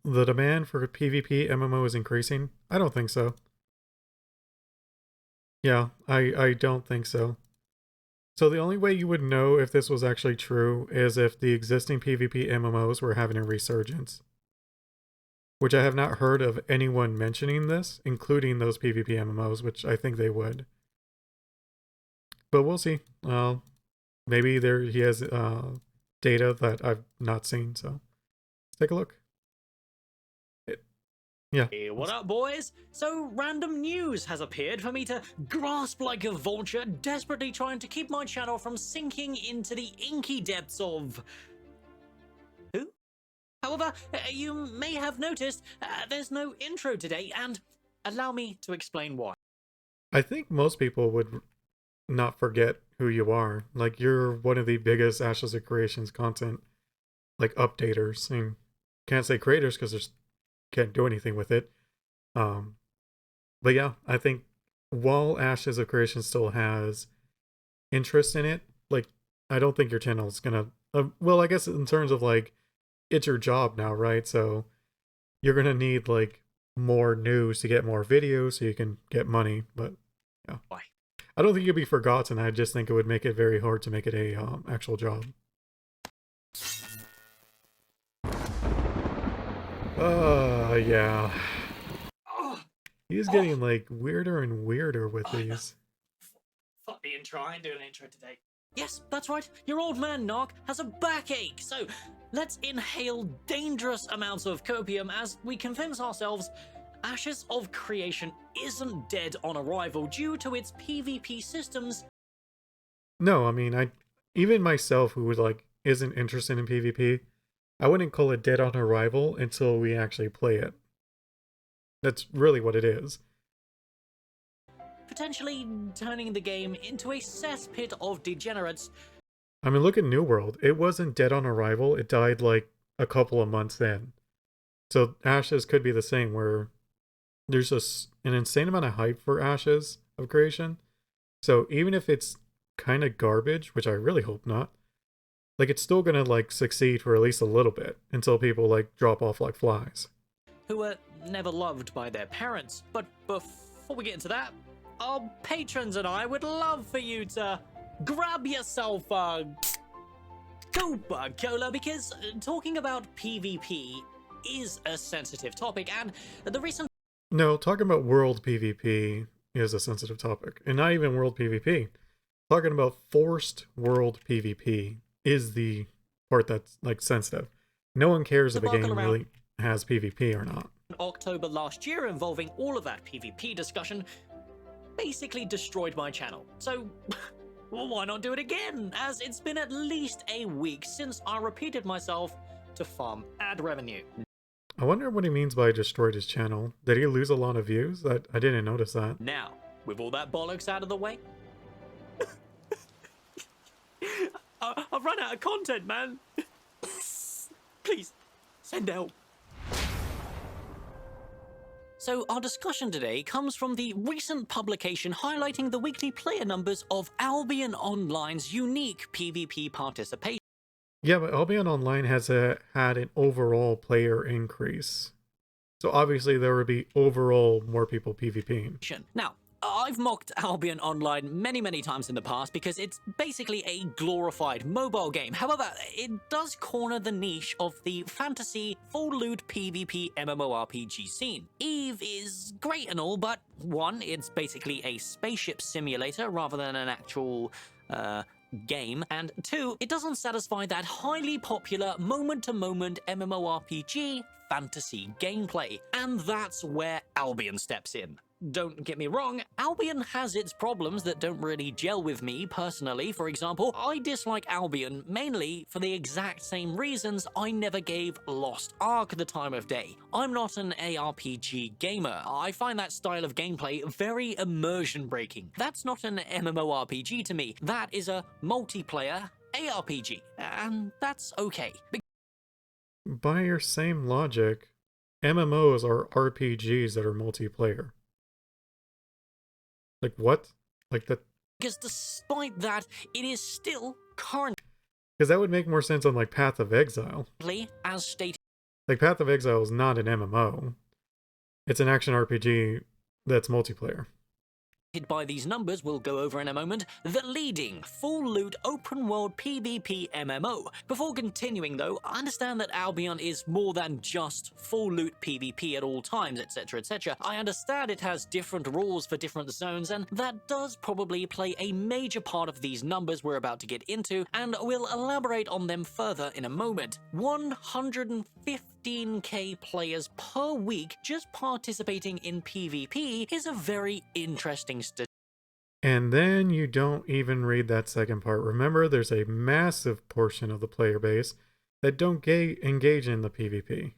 the demand for PvP MMO is increasing? I don't think so. Yeah, I don't think so. So the only way you would know if this was actually true is if the existing PvP MMOs were having a resurgence. Which I have not heard of anyone mentioning this, including those PvP MMOs, which I think they would. But we'll see. Maybe he has data that I've not seen, so let's take a look. Yeah. Hey, what up, boys? So, random news has appeared for me to grasp like a vulture, desperately trying to keep my channel from sinking into the inky depths of... Who? However, you may have noticed there's no intro today, and allow me to explain why. I think most people would not forget who you are. Like, you're one of the biggest Ashes of Creations content, like, updaters. I mean, can't say creators because there's can't do anything with it. But yeah, I think while Ashes of Creation still has interest in it, like, I don't think your channel is gonna. Well, I guess in terms of like, it's your job now, right? So you're gonna need like more news to get more videos so you can get money. But yeah, Why? I don't think you'll be forgotten. I just think it would make it very hard to make it a actual job. Yeah. He's getting like weirder and weirder with these. Fuck the intro, I ain't doing an intro today. Yes, that's right, your old man Narc has a backache, so let's inhale dangerous amounts of copium as we convince ourselves Ashes of Creation isn't dead on arrival due to its PvP systems. No, I mean, even myself who was like isn't interested in PvP, I wouldn't call it dead on arrival until we actually play it. That's really what it is. Potentially turning the game into a cesspit of degenerates. I mean, look at New World. It wasn't dead on arrival. It died like a couple of months in. So Ashes could be the same, where there's just an insane amount of hype for Ashes of Creation. So even if it's kind of garbage, which I really hope not, like, it's still gonna like succeed for at least a little bit until people like drop off like flies. Who were never loved by their parents. But before we get into that, our patrons and I would love for you to grab yourself a Copa Cola, because talking about PvP is a sensitive topic, and the recent... No, talking about world PvP is a sensitive topic, and not even world PvP. Talking about forced world PvP is the part that's like sensitive. No one cares if a game really has PvP or not. October last year, involving all of that PvP discussion, basically destroyed my channel. So well, why not do it again, as it's been at least a week since I repeated myself to farm ad revenue. I wonder what he means by destroyed his channel. Did he lose a lot of views? I didn't notice that. Now, with all that bollocks out of the way, I've run out of content, man. Please, send help. So our discussion today comes from the recent publication highlighting the weekly player numbers of Albion Online's unique PvP participation. Yeah, but Albion Online has had an overall player increase. So obviously there would be overall more people PvPing. Now, I've mocked Albion Online many times in the past because it's basically a glorified mobile game. However, it does corner the niche of the fantasy full-loot PvP MMORPG scene. EVE is great and all, but one, it's basically a spaceship simulator rather than an actual, game, and two, it doesn't satisfy that highly popular moment-to-moment MMORPG fantasy gameplay, and that's where Albion steps in. Don't get me wrong, Albion has its problems that don't really gel with me personally. For example, I dislike Albion mainly for the exact same reasons I never gave Lost Ark the time of day. I'm not an ARPG gamer. I find that style of gameplay very immersion breaking. That's not an MMORPG to me. That is a multiplayer ARPG, and that's okay. By your same logic, MMOs are RPGs that are multiplayer. Like what? Like that? Because despite that, it is still currently, because that would make more sense on like Path of Exile. as stated Like Path of Exile is not an MMO. It's an action RPG that's multiplayer. By these numbers we'll go over in a moment, the leading full-loot open-world PvP MMO. Before continuing though, I understand that Albion is more than just full-loot PvP at all times, etc, etc. I understand it has different rules for different zones, and that does probably play a major part of these numbers we're about to get into, and we'll elaborate on them further in a moment. 115k players per week just participating in PvP is a very interesting statistic. And then you don't even read that second part. Remember, there's a massive portion of the player base that don't engage in the PvP.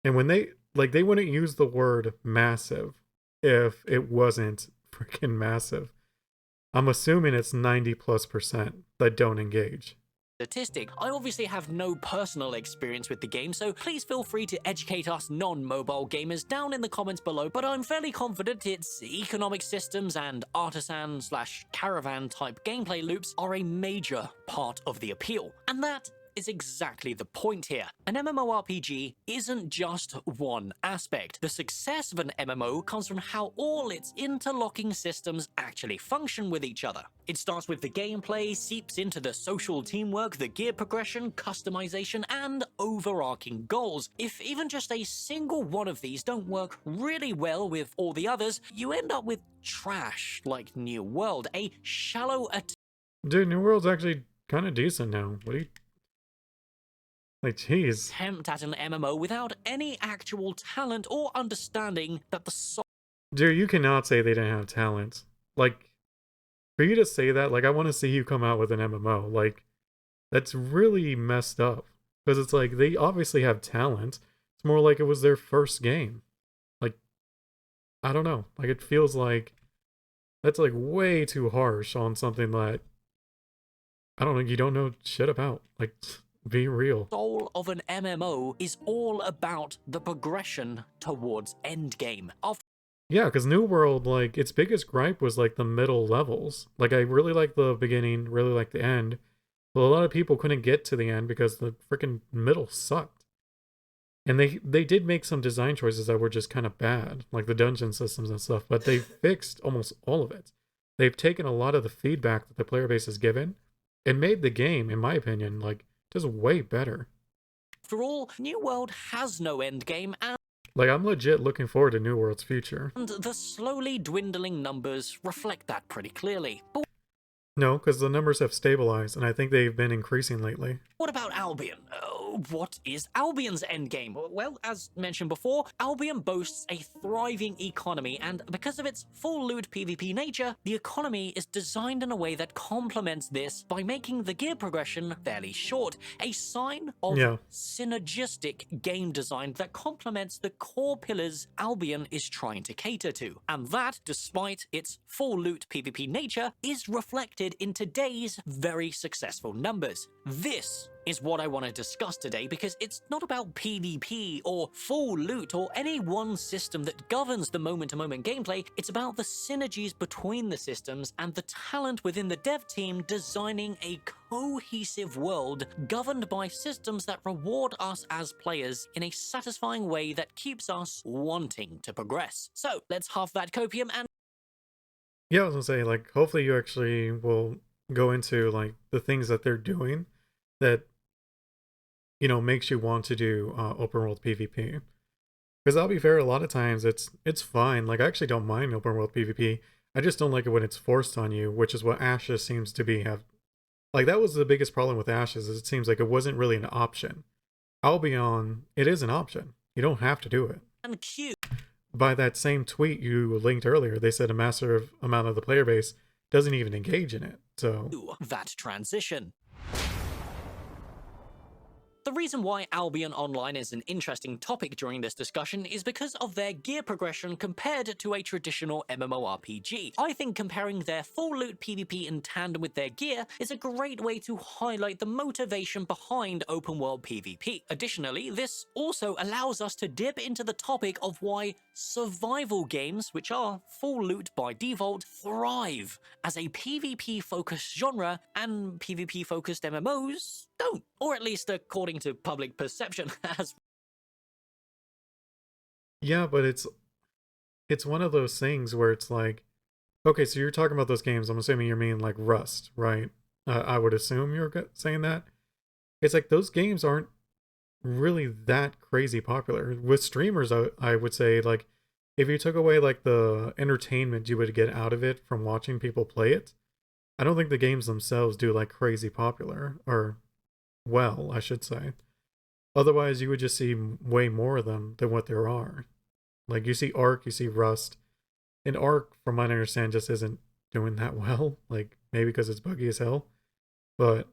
And when they wouldn't use the word massive if it wasn't freaking massive. I'm assuming it's 90+% that don't engage. Statistic. I obviously have no personal experience with the game, so please feel free to educate us non-mobile gamers down in the comments below, but I'm fairly confident its economic systems and artisan/caravan type gameplay loops are a major part of the appeal. And that is exactly the point here. An MMORPG isn't just one aspect. The success of an MMO comes from how all its interlocking systems actually function with each other. It starts with the gameplay, seeps into the social teamwork, the gear progression, customization, and overarching goals. If even just a single one of these don't work really well with all the others, you end up with trash like New World, a shallow Dude, New World's actually kind of decent now. What do you... Like, jeez. Attempt at an MMO without any actual talent or understanding that the Dude, you cannot say they didn't have talent. Like, for you to say that, like, I want to see you come out with an MMO. Like, that's really messed up. Because it's like, they obviously have talent. It's more like it was their first game. Like, I don't know. Like, it feels like that's, like, way too harsh on something that, I don't know, you don't know shit about. Like, be real. soul of an MMO is all about the progression towards endgame. Yeah, because New World, like, its biggest gripe was, like, the middle levels. Like, I really like the beginning, really like the end. But a lot of people couldn't get to the end because the freaking middle sucked. And they did make some design choices that were just kind of bad, like the dungeon systems and stuff, but they fixed almost all of it. They've taken a lot of the feedback that the player base has given and made the game, in my opinion, like, just way better. After all, New World has no endgame, and Like, I'm legit looking forward to New World's future. the slowly dwindling numbers reflect that pretty clearly. But No, because the numbers have stabilized, and I think they've been increasing lately. what about Albion? What is Albion's endgame? Well, as mentioned before, Albion boasts a thriving economy, and because of its full-loot PvP nature, the economy is designed in a way that complements this by making the gear progression fairly short, a sign of synergistic game design that complements the core pillars Albion is trying to cater to. And that, despite its full-loot PvP nature, is reflected in today's very successful numbers. This is what I want to discuss today, because it's not about PvP or full loot or any one system that governs the moment-to-moment gameplay. It's about the synergies between the systems and the talent within the dev team designing a cohesive world governed by systems that reward us as players in a satisfying way that keeps us wanting to progress. So let's halve that copium and... Yeah, I was gonna say, like, hopefully you actually will go into, like, the things that they're doing that, you know, makes you want to do open world PvP. Because I'll be fair, a lot of times it's fine. Like, I actually don't mind open world PvP. I just don't like it when it's forced on you, which is what Ashes seems to be have. Like, that was the biggest problem with Ashes, is it seems like it wasn't really an option. Albion, it is an option. You don't have to do it. And Q. By that same tweet you linked earlier, they said a massive amount of the player base doesn't even engage in it. So that transition. The reason why Albion Online is an interesting topic during this discussion is because of their gear progression compared to a traditional MMORPG. I think comparing their full loot PvP in tandem with their gear is a great way to highlight the motivation behind open world PvP. Additionally, this also allows us to dip into the topic of why survival games, which are full loot by default, thrive as a PvP focused genre, and PvP focused MMOs don't, or at least according to public perception as. Yeah, but it's one of those things where it's like, okay, so you're talking about those games. I'm assuming you're meaning like Rust, right? I would assume you're saying that. It's like those games aren't really that crazy popular. With streamers, I would say, like, if you took away like the entertainment you would get out of it from watching people play it, I don't think the games themselves do like crazy popular, or well, I should say. Otherwise, you would just see way more of them than what there are. Like you see Ark, you see Rust, and Ark, from what I understand, just isn't doing that well. Like maybe because it's buggy as hell, but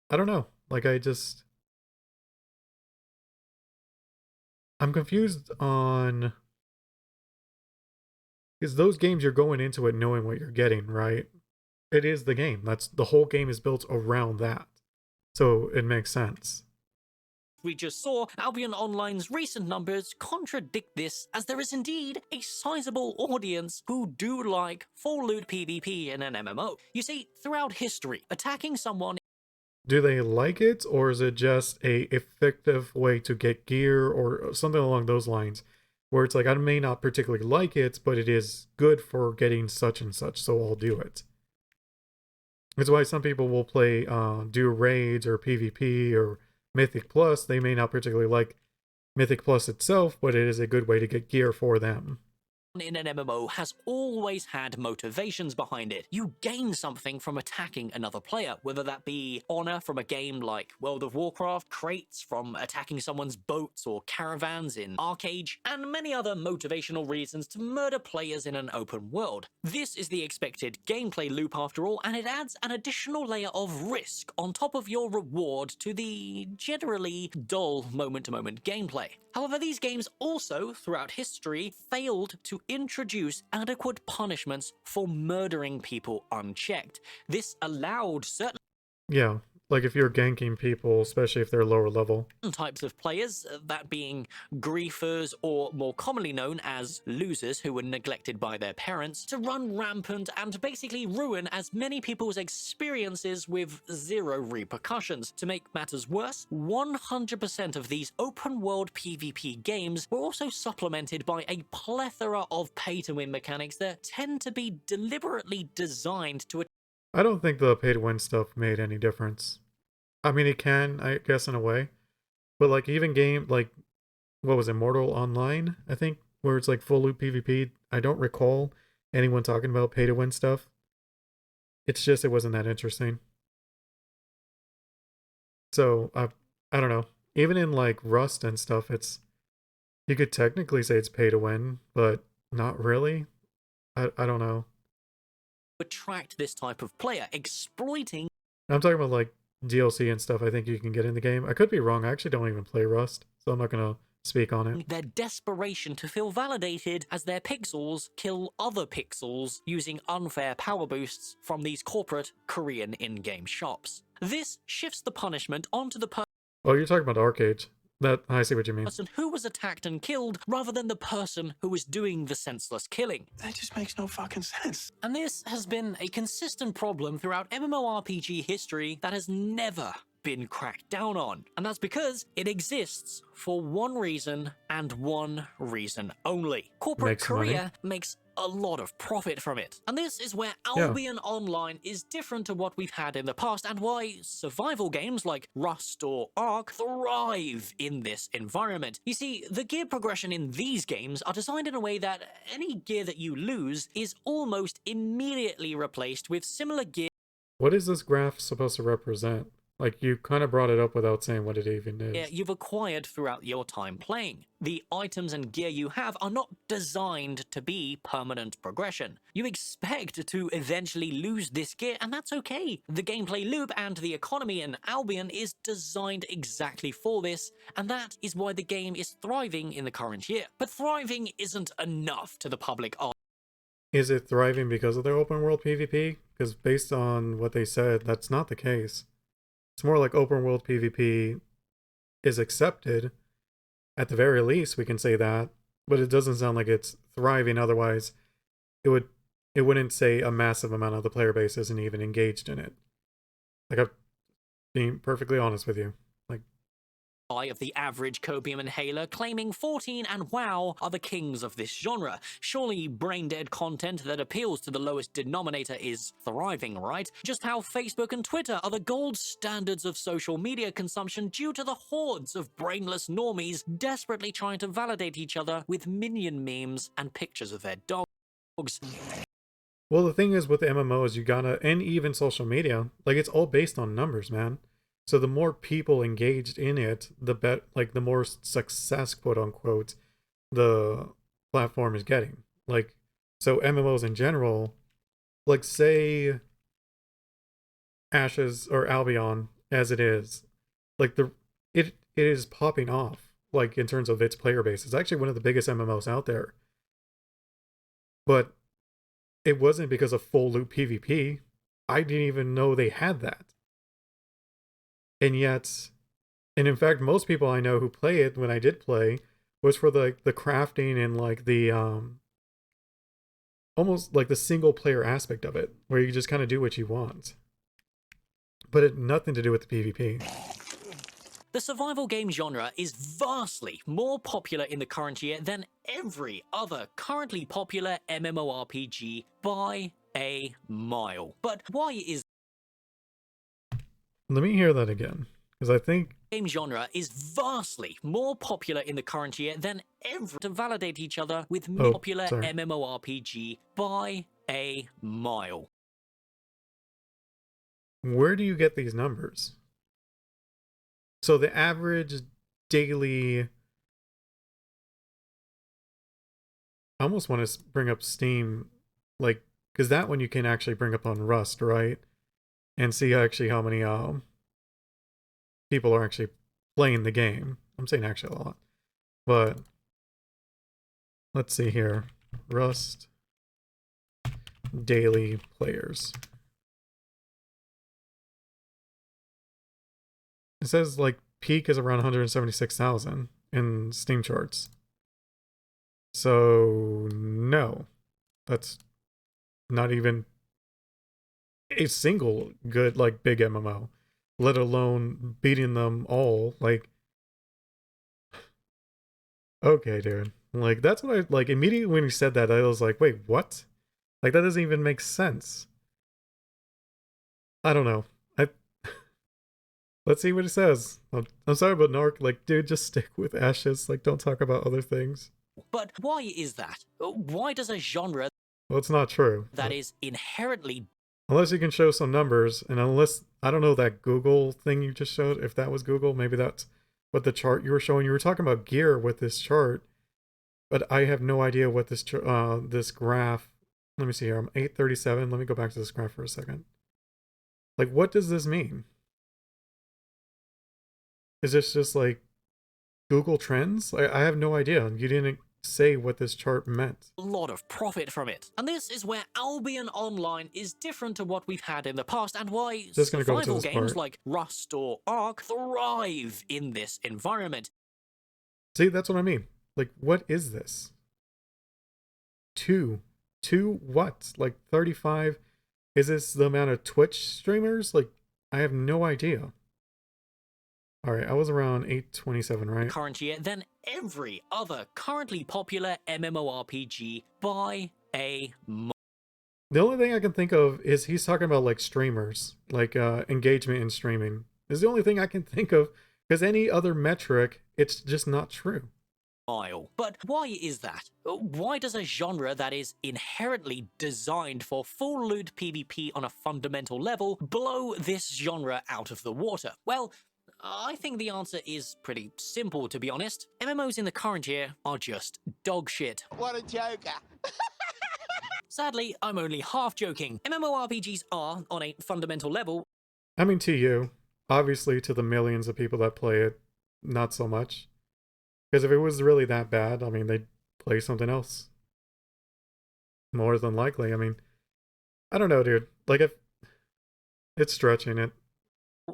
I don't know. Like I'm confused on, because those games you're going into it knowing what you're getting, right? It is the game. That's the whole game is built around that. So it makes sense. We just saw, Albion Online's recent numbers contradict this, as there is indeed a sizable audience who do like full loot PvP in an MMO. You see, throughout history, attacking someone. Do they like it, or is it just a effective way to get gear or something along those lines? Where it's like, I may not particularly like it, but it is good for getting such and such, so I'll do it. It's why some people will play, do raids or PvP or Mythic Plus. They may not particularly like Mythic Plus itself, but it is a good way to get gear for them. In an MMO has always had motivations behind it. You gain something from attacking another player, whether that be honor from a game like World of Warcraft, crates from attacking someone's boats or caravans in Arcade, and many other motivational reasons to murder players in an open world. This is the expected gameplay loop after all, and it adds an additional layer of risk on top of your reward to the generally dull moment-to-moment gameplay. However, these games also, throughout history, failed to introduce adequate punishments for murdering people unchecked. This allowed certain Yeah, like if you're ganking people, especially if they're lower level. types of players, that being griefers, or more commonly known as losers who were neglected by their parents, to run rampant and basically ruin as many people's experiences with zero repercussions. To make matters worse, 100% of these open world PvP games were also supplemented by a plethora of pay-to-win mechanics that tend to be deliberately designed to. I don't think the pay to win stuff made any difference. I mean, it can, I guess, in a way. But like even game like, what was it, Mortal Online, I think, where it's like full loop PvP. I don't recall anyone talking about pay to win stuff. It's just it wasn't that interesting. So I don't know. Even in like Rust and stuff, it's, you could technically say it's pay to win, but not really. I don't know. Attract this type of player, exploiting. I'm talking about like DLC and stuff I think you can get in the game. I could be wrong. I actually don't even play Rust, so I'm not gonna speak on it. Their desperation to feel validated as their pixels kill other pixels using unfair power boosts from these corporate Korean in-game shops. This shifts the punishment onto the Oh, you're talking about Arcade. That, I see what you mean. person who was attacked and killed, rather than the person who was doing the senseless killing. That just makes no fucking sense. And this has been a consistent problem throughout MMORPG history that has never been cracked down on. And that's because it exists for one reason and one reason only. Corporate Makes Korea money. makes a lot of profit from it. And this is where Albion Online is different to what we've had in the past, and why survival games like Rust or Ark thrive in this environment. You see, the gear progression in these games are designed in a way that any gear that you lose is almost immediately replaced with similar gear. What is this graph supposed to represent? Like, you kind of brought it up without saying what it even is. You've acquired throughout your time playing. The items and gear you have are not designed to be permanent progression. You expect to eventually lose this gear, and that's okay. The gameplay loop and the economy in Albion is designed exactly for this, and that is why the game is thriving in the current year. But thriving isn't enough to the public eye. Is it thriving because of their open world PvP? Because based on what they said, that's not the case. It's more like open world PvP is accepted. At the very least, we can say that, but it doesn't sound like it's thriving. Otherwise, it wouldn't say a massive amount of the player base isn't even engaged in it. Like, being perfectly honest with you. Like, of the average copium inhaler, claiming 14 and WoW are the kings of this genre. Surely brain-dead content that appeals to the lowest denominator is thriving, right? Just how Facebook and Twitter are the gold standards of social media consumption due to the hordes of brainless normies desperately trying to validate each other with minion memes and pictures of their dogs. well, the thing is with MMOs, you gotta, and even social media, like it's all based on numbers, man. So the more people engaged in it, the more success, quote unquote, the platform is getting. Like, so MMOs in general, like say Ashes or Albion as it is, like it is popping off, like in terms of its player base. It's actually one of the biggest MMOs out there. But it wasn't because of full loop PvP. I didn't even know they had that. And yet, and in fact, most people I know who play it, when I did play, was for the crafting and like the almost like the single player aspect of it, where you just kind of do what you want. But it had nothing to do with the PvP. The survival game genre is vastly more popular in the current year than every other currently popular MMORPG by a mile. But why is Let me hear that again, because I think game genre is vastly more popular in the current year than ever to validate each other with popular MMORPG by a mile. Where do you get these numbers? So the average daily, I almost want to bring up Steam, like, because that one you can actually bring up on Rust, right? And see actually how many people are actually playing the game. I'm saying actually a lot. But let's see here. Rust daily players. It says like peak is around 176,000 in Steam charts. So no, that's not even a single good like big MMO, let alone beating them all. Like, okay, dude. Like that's what I like immediately when he said that. I was like, wait, what? Like that doesn't even make sense. I don't know. Let's see what he says. I'm sorry about Narc. Like, dude, just stick with Ashes. Like, don't talk about other things. But why is that? Why does a genre Well, it's not true. that is inherently Unless you can show some numbers, and unless, I don't know, that Google thing you just showed, if that was Google, maybe that's what the chart you were showing. You were talking about gear with this chart, but I have no idea what this this graph, let me see here, I'm 837. Let me go back to this graph for a second. Like, what does this mean? Is this just like Google Trends? I have no idea. You didn't say what this chart meant. a lot of profit from it. And this is where Albion Online is different to what we've had in the past and why survival games like Rust or Ark thrive in this environment. See, that's what I mean. Like, what is this? Two what? Like 35? Is this the amount of Twitch streamers? Like, I have no idea. All right, I was around 827, right? Current year than every other currently popular MMORPG by a mile. The only thing I can think of is he's talking about like streamers, like engagement in streaming. Is the only thing I can think of, because any other metric, it's just not true. But why is that? Why does a genre that is inherently designed for full loot PvP on a fundamental level blow this genre out of the water? Well, I think the answer is pretty simple, to be honest. MMOs in the current year are just dog shit. What a joker. Sadly, I'm only half joking. MMORPGs are, on a fundamental level, I mean, to you, obviously to the millions of people that play it, not so much. Because if it was really that bad, I mean, they'd play something else. More than likely. I mean, I don't know, dude. Like, if it's stretching it.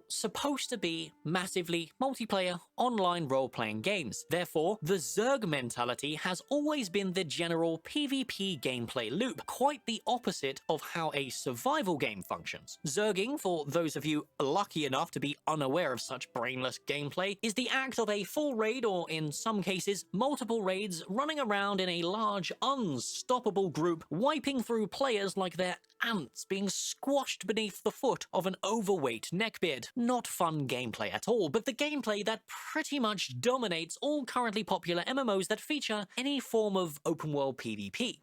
supposed to be massively multiplayer online role-playing games. Therefore, the Zerg mentality has always been the general PvP gameplay loop, quite the opposite of how a survival game functions. Zerging, for those of you lucky enough to be unaware of such brainless gameplay, is the act of a full raid, or in some cases, multiple raids, running around in a large, unstoppable group, wiping through players like they're ants being squashed beneath the foot of an overweight neckbeard. Not fun gameplay at all, but the gameplay that pretty much dominates all currently popular MMOs that feature any form of open world PvP.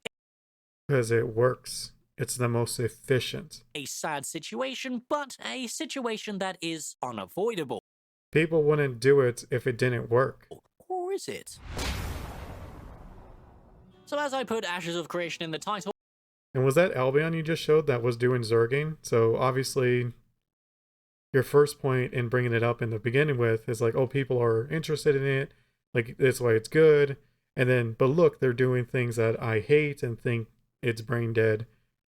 Because it works. It's the most efficient. A sad situation, but a situation that is unavoidable. People wouldn't do it if it didn't work. Or is it? So as I put Ashes of Creation in the title, And was that Albion you just showed that was doing Zerging? So obviously, your first point in bringing it up in the beginning with is like, oh, people are interested in it. Like, that's why it's good. And then, but look, they're doing things that I hate and think it's brain dead.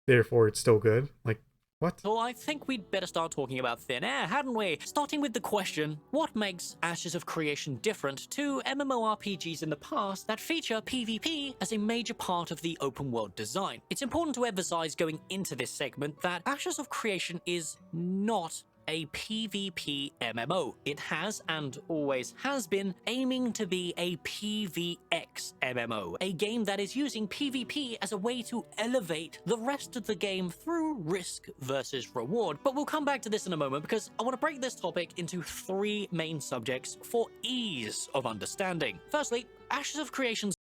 Therefore, it's still good. Like, what? so I think we'd better start talking about thin air, hadn't we? Starting with the question, what makes Ashes of Creation different to MMORPGs in the past that feature PvP as a major part of the open world design? It's important to emphasize going into this segment that Ashes of Creation is not a PvP MMO. It has, and always has been, aiming to be a PvX MMO, a game that is using PvP as a way to elevate the rest of the game through risk versus reward. But we'll come back to this in a moment, because I want to break this topic into 3 main subjects for ease of understanding. Firstly, Ashes of Creation's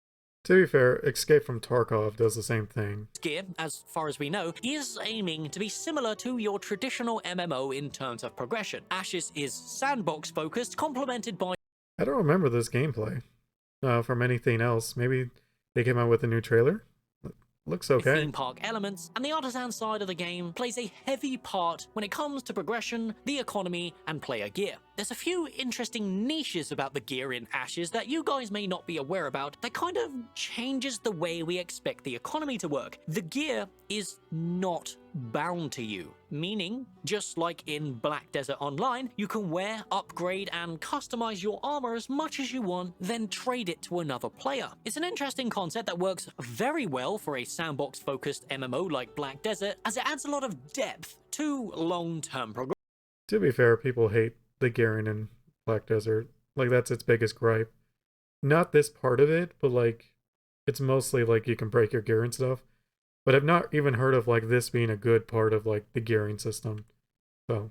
To be fair, Escape from Tarkov does the same thing. gear, as far as we know, is aiming to be similar to your traditional MMO in terms of progression. Ashes is sandbox focused, complemented by I don't remember this gameplay from anything else. Maybe they came out with a new trailer? Looks okay. theme park elements, and the artisan side of the game plays a heavy part when it comes to progression, the economy, and player gear. There's a few interesting niches about the gear in Ashes that you guys may not be aware about that kind of changes the way we expect the economy to work. The gear is not bound to you, meaning, just like in Black Desert Online, you can wear, upgrade, and customize your armor as much as you want, then trade it to another player. It's an interesting concept that works very well for a sandbox-focused MMO like Black Desert, as it adds a lot of depth to long-term progression. To be fair, people hate the gearing in Black Desert. Like, that's its biggest gripe. Not this part of it, but like, it's mostly like you can break your gear and stuff. But I've not even heard of like this being a good part of like the gearing system. So,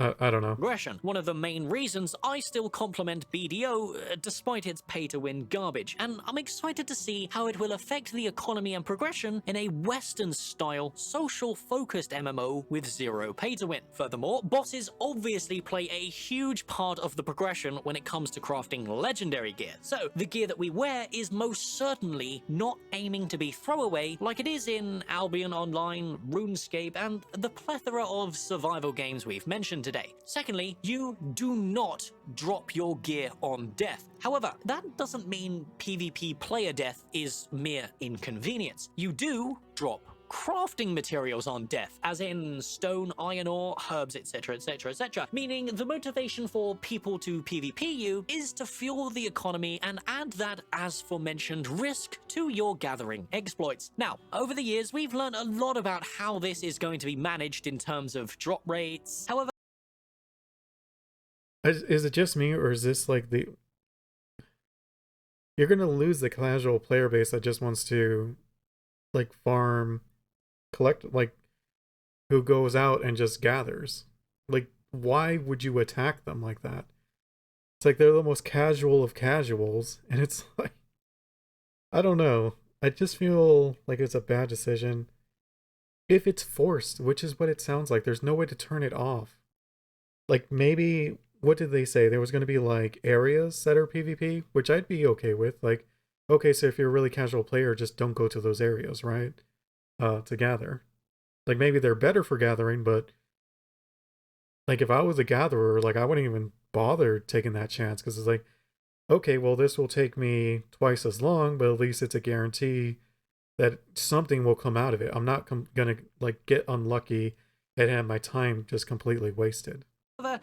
I don't know. Progression. One of the main reasons I still compliment BDO despite its pay-to-win garbage, and I'm excited to see how it will affect the economy and progression in a Western-style, social-focused MMO with zero pay-to-win. Furthermore, bosses obviously play a huge part of the progression when it comes to crafting legendary gear, so the gear that we wear is most certainly not aiming to be throwaway like it is in Albion Online, RuneScape, and the plethora of survival games we've mentioned today. Secondly, you do not drop your gear on death. However, that doesn't mean PvP player death is mere inconvenience. You do drop crafting materials on death, as in stone, iron ore, herbs, etc, etc, etc, meaning the motivation for people to PvP you is to fuel the economy and add that aforementioned risk to your gathering exploits. Now, over the years, we've learned a lot about how this is going to be managed in terms of drop rates. However, Is it just me, or is this like the... You're gonna lose the casual player base that just wants to like farm, collect, like, who goes out and just gathers. Like, why would you attack them like that? It's like they're the most casual of casuals, and it's like, I don't know. I just feel like it's a bad decision. If it's forced, which is what it sounds like, there's no way to turn it off. Like, maybe, what did they say? There was going to be like areas that are PvP, which I'd be okay with. Like, okay, so if you're a really casual player, just don't go to those areas, right? To gather. Like, maybe they're better for gathering, but like, if I was a gatherer, like, I wouldn't even bother taking that chance, because it's like, okay, well, this will take me twice as long, but at least it's a guarantee that something will come out of it. I'm not gonna like get unlucky and have my time just completely wasted. However,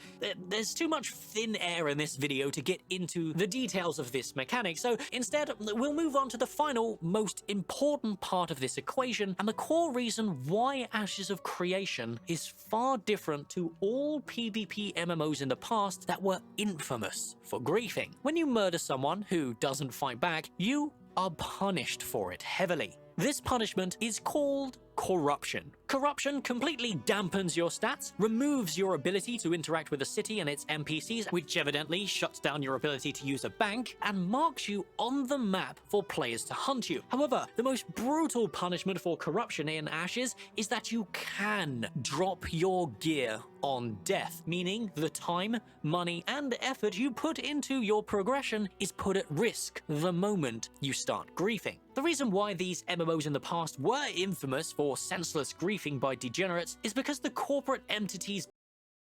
there's too much thin air in this video to get into the details of this mechanic, so instead we'll move on to the final, most important part of this equation, and the core reason why Ashes of Creation is far different to all PvP MMOs in the past that were infamous for griefing. When you murder someone who doesn't fight back, you are punished for it heavily. This punishment is called corruption. Corruption completely dampens your stats, removes your ability to interact with a city and its NPCs, which evidently shuts down your ability to use a bank, and marks you on the map for players to hunt you. However, the most brutal punishment for corruption in Ashes is that you can drop your gear on death, meaning the time, money, and effort you put into your progression is put at risk the moment you start griefing. The reason why these MMOs in the past were infamous for senseless griefing by degenerates is because the corporate entities...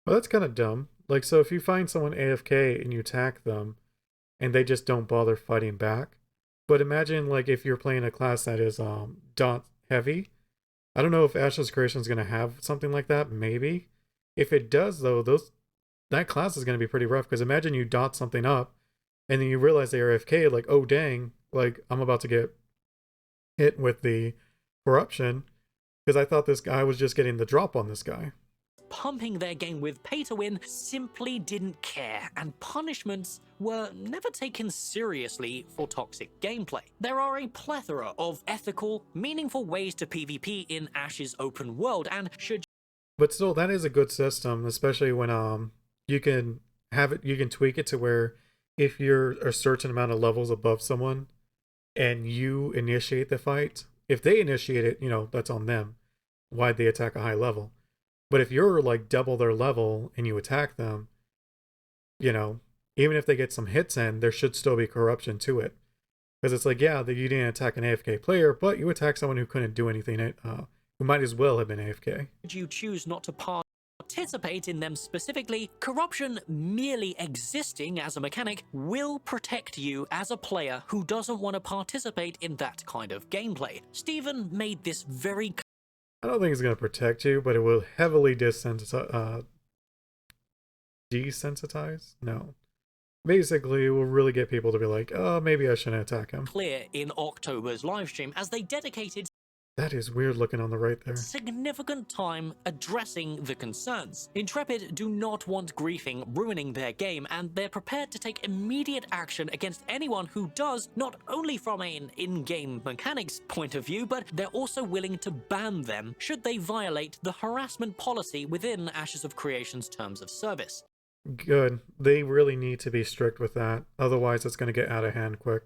Well, that's kind of dumb. Like, so if you find someone AFK and you attack them, and they just don't bother fighting back. But imagine, like, if you're playing a class that is dot heavy. I don't know if Ashes Creation is going to have something like that, maybe. If it does, though, that class is going to be pretty rough, because imagine you dot something up, and then you realize they are AFK, like, oh dang, like, I'm about to get hit with the corruption, because I thought this guy was just getting the drop on this guy. Pumping their game with pay to win simply didn't care, and punishments were never taken seriously for toxic gameplay. There are a plethora of ethical, meaningful ways to PvP in Ashes open world, and should... But still, that is a good system, especially when you can have it, you can tweak it to where if you're a certain amount of levels above someone and you initiate the fight, if they initiate it, you know, that's on them. Why'd they attack a high level? But if you're like double their level and you attack them, you know, even if they get some hits in, there should still be corruption to it. Because it's like, yeah, that you didn't attack an AFK player, but you attacked someone who couldn't do anything, who might as well have been AFK. You choose not to participate in them specifically, corruption merely existing as a mechanic will protect you as a player who doesn't want to participate in that kind of gameplay. Steven made this very... I don't think it's going to protect you, but it will heavily desensitize? No. Basically, it will really get people to be like, oh, maybe I shouldn't attack him. Clear in October's livestream as they dedicated... That is weird looking on the right there. Significant time addressing the concerns. Intrepid do not want griefing ruining their game, and they're prepared to take immediate action against anyone who does, not only from an in-game mechanics point of view, but they're also willing to ban them should they violate the harassment policy within Ashes of Creation's terms of service. Good. They really need to be strict with that, otherwise it's going to get out of hand quick.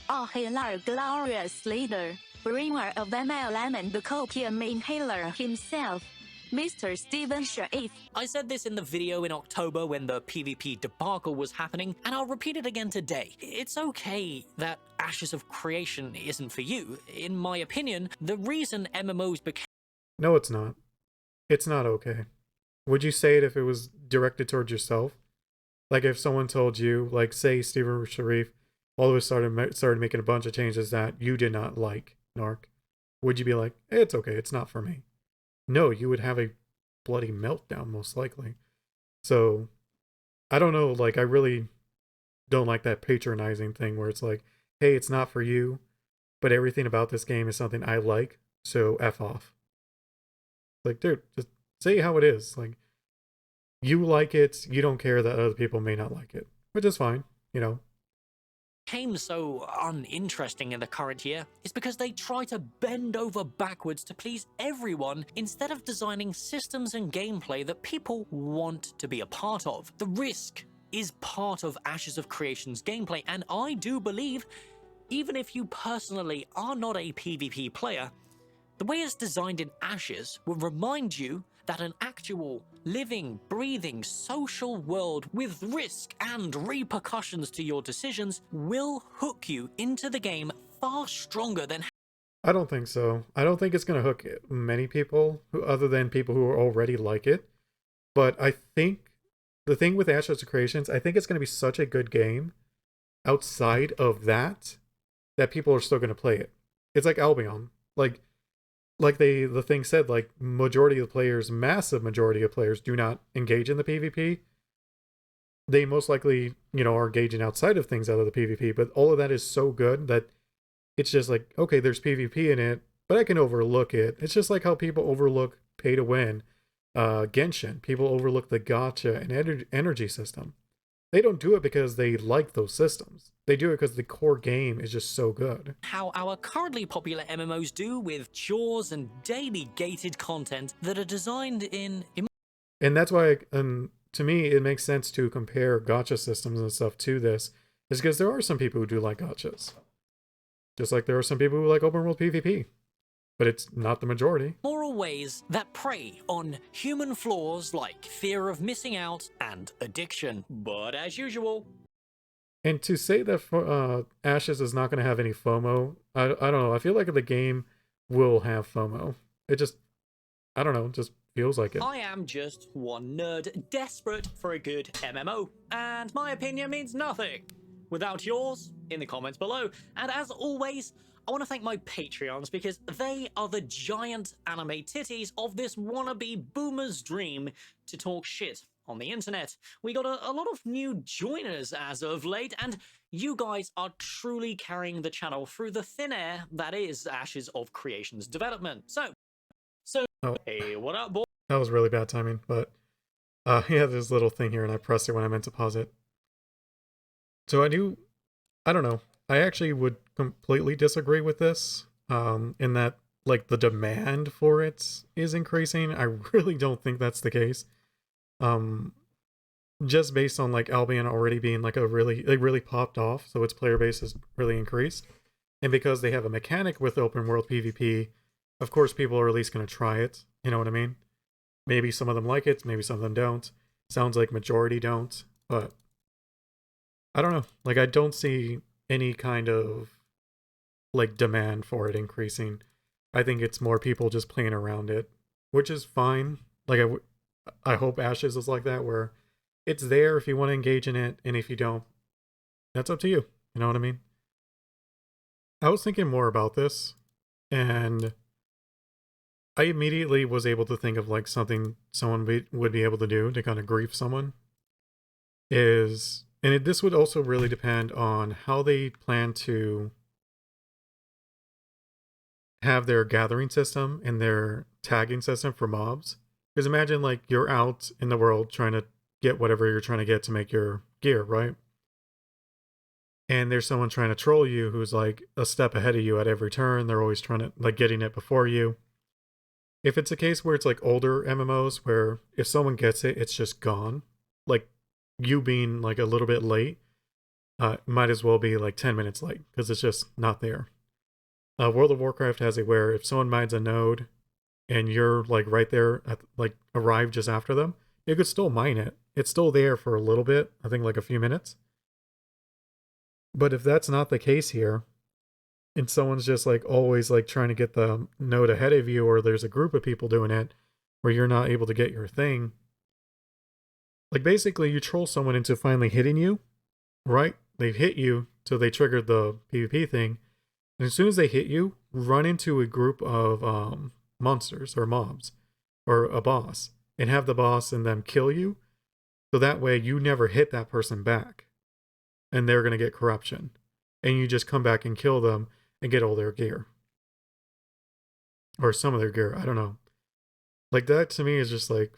Oh, healer, glorious leader, bringer of MLM and the copium inhaler himself, Mr. Steven Sharif. I said this in the video in October when the PvP debacle was happening, and I'll repeat it again today. It's okay that Ashes of Creation isn't for you. In my opinion, the reason MMOs became... No, it's not. It's not okay. Would you say it if it was directed towards yourself? Like if someone told you, like say Steven Sharif, all of a sudden started making a bunch of changes that you did not like, Narc, would you be like, hey, it's okay, it's not for me? No, you would have a bloody meltdown, most likely. So, I don't know, like, I really don't like that patronizing thing where it's like, hey, it's not for you, but everything about this game is something I like, so F off. Like, dude, just say how it is. Like, you like it, you don't care that other people may not like it, which is fine, you know. Became so uninteresting in the current year is because they try to bend over backwards to please everyone instead of designing systems and gameplay that people want to be a part of. The risk is part of Ashes of Creation's gameplay, and I do believe, even if you personally are not a PvP player, the way it's designed in Ashes will remind you that an actual, living, breathing, social world with risk and repercussions to your decisions will hook you into the game far stronger than... I don't think so. I don't think it's going to hook many people, other than people who already like it. But I think the thing with Ashes of Creations, I think it's going to be such a good game outside of that, that people are still going to play it. It's like Albion. Like, like the thing said, like majority of players, massive majority of players do not engage in the PvP. They most likely, are engaging outside of things out of the PvP, but all of that is so good that it's just like, okay, there's PvP in it, but I can overlook it. It's just like how people overlook pay to win, Genshin. People overlook the gacha and energy system. They don't do it because they like those systems. They do it because the core game is just so good. How our currently popular MMOs do with chores and daily gated content that are designed in And that's why, to me, it makes sense to compare gacha systems and stuff to this, is because there are some people who do like gachas. Just like there are some people who like open world PvP. But it's not the majority. moral ways that prey on human flaws like fear of missing out and addiction. But as usual, And to say that Ashes is not going to have any FOMO, I don't know. I feel like the game will have FOMO. It just, I don't know, just feels like it. I am just one nerd desperate for a good MMO, and my opinion means nothing without yours in the comments below. And as always, I want to thank my Patreons because they are the giant anime titties of this wannabe boomer's dream to talk shit on the internet. We got a lot of new joiners as of late, and you guys are truly carrying the channel through the thin air that is Ashes of Creation's development. So, hey, what up, boy? That was really bad timing, but he had this little thing here and I pressed it when I meant to pause it. So I don't know. I actually would completely disagree with this, in that, like, the demand for it is increasing. I really don't think that's the case. Just based on, like, Albion already being, like, it really popped off, so its player base has really increased. And because they have a mechanic with open world PvP, of course people are at least going to try it, you know what I mean? Maybe some of them like it, maybe some of them don't. Sounds like majority don't, but I don't know. Like, I don't see any kind of, like, demand for it increasing. I think it's more people just playing around it, which is fine. Like, I hope Ashes is like that, where it's there if you want to engage in it, and if you don't, that's up to you. You know what I mean? I was thinking more about this, and I immediately was able to think of, like, something someone would be able to do to kind of grief someone. This would also really depend on how they plan to have their gathering system and their tagging system for mobs. Because imagine, like, you're out in the world trying to get whatever you're trying to get to make your gear, right? And there's someone trying to troll you who's, like, a step ahead of you at every turn. They're always trying to, like, getting it before you. If it's a case where it's like older MMOs where if someone gets it, it's just gone. Like, you being, like, a little bit late, might as well be like 10 minutes late because it's just not there. World of Warcraft has it where if someone mines a node and you're, like, right there at, like, arrive just after them, you could still mine it. It's still there for a little bit, I think like a few minutes. But if that's not the case here, and someone's just, like, always, like, trying to get the node ahead of you, or there's a group of people doing it where you're not able to get your thing, like, basically you troll someone into finally hitting you, right? They hit you, so they triggered the PvP thing. And as soon as they hit you, run into a group of monsters or mobs or a boss and have the boss and them kill you. So that way you never hit that person back and they're going to get corruption. And you just come back and kill them and get all their gear. Or some of their gear. I don't know. Like, that to me is just like,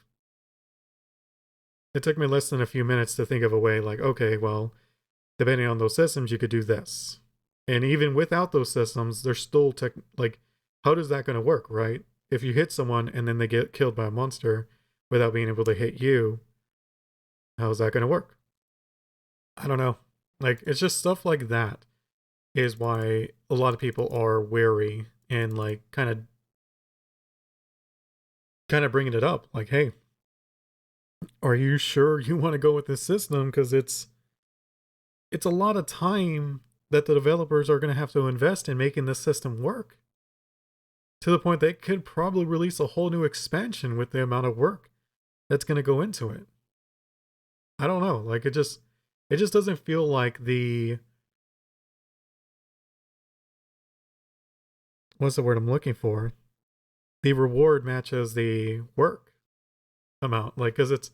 it took me less than a few minutes to think of a way, like, okay, well, depending on those systems, you could do this. And even without those systems, there's still like, how does that going to work, right? If you hit someone and then they get killed by a monster without being able to hit you, how's that going to work? I don't know. Like, it's just stuff like that is why a lot of people are wary and, like, kind of bringing it up. Like, hey, are you sure you want to go with this system? Because it's a lot of time that the developers are going to have to invest in making this system work. To the point they could probably release a whole new expansion with the amount of work that's going to go into it. I don't know. Like, it just doesn't feel like what's the word I'm looking for? the reward matches the work amount. Like, because it's,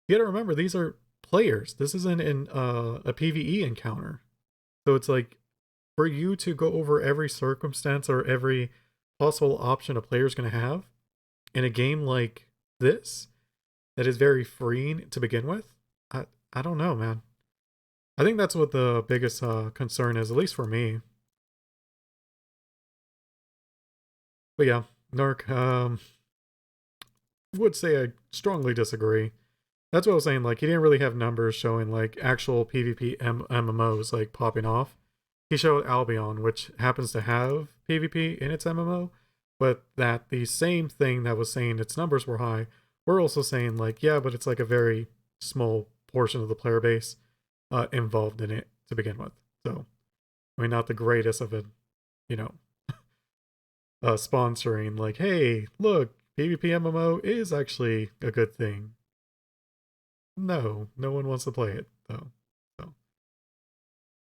you gotta remember, these are players. This isn't a PvE encounter. So it's like, for you to go over every circumstance or every possible option a player's gonna have in a game like this, that is very freeing to begin with, I don't know, man. I think that's what the biggest concern is, at least for me. But yeah, Narc, would say I strongly disagree. That's what I was saying, like, he didn't really have numbers showing, like, actual PvP MMOs, like, popping off. He showed Albion, which happens to have PvP in its MMO, but that the same thing that was saying its numbers were high, we're also saying, like, yeah, but it's, like, a very small portion of the player base involved in it to begin with. So, I mean, not the greatest of it, you know, sponsoring, like, hey, look, PvP MMO is actually a good thing. No, no one wants to play it, though.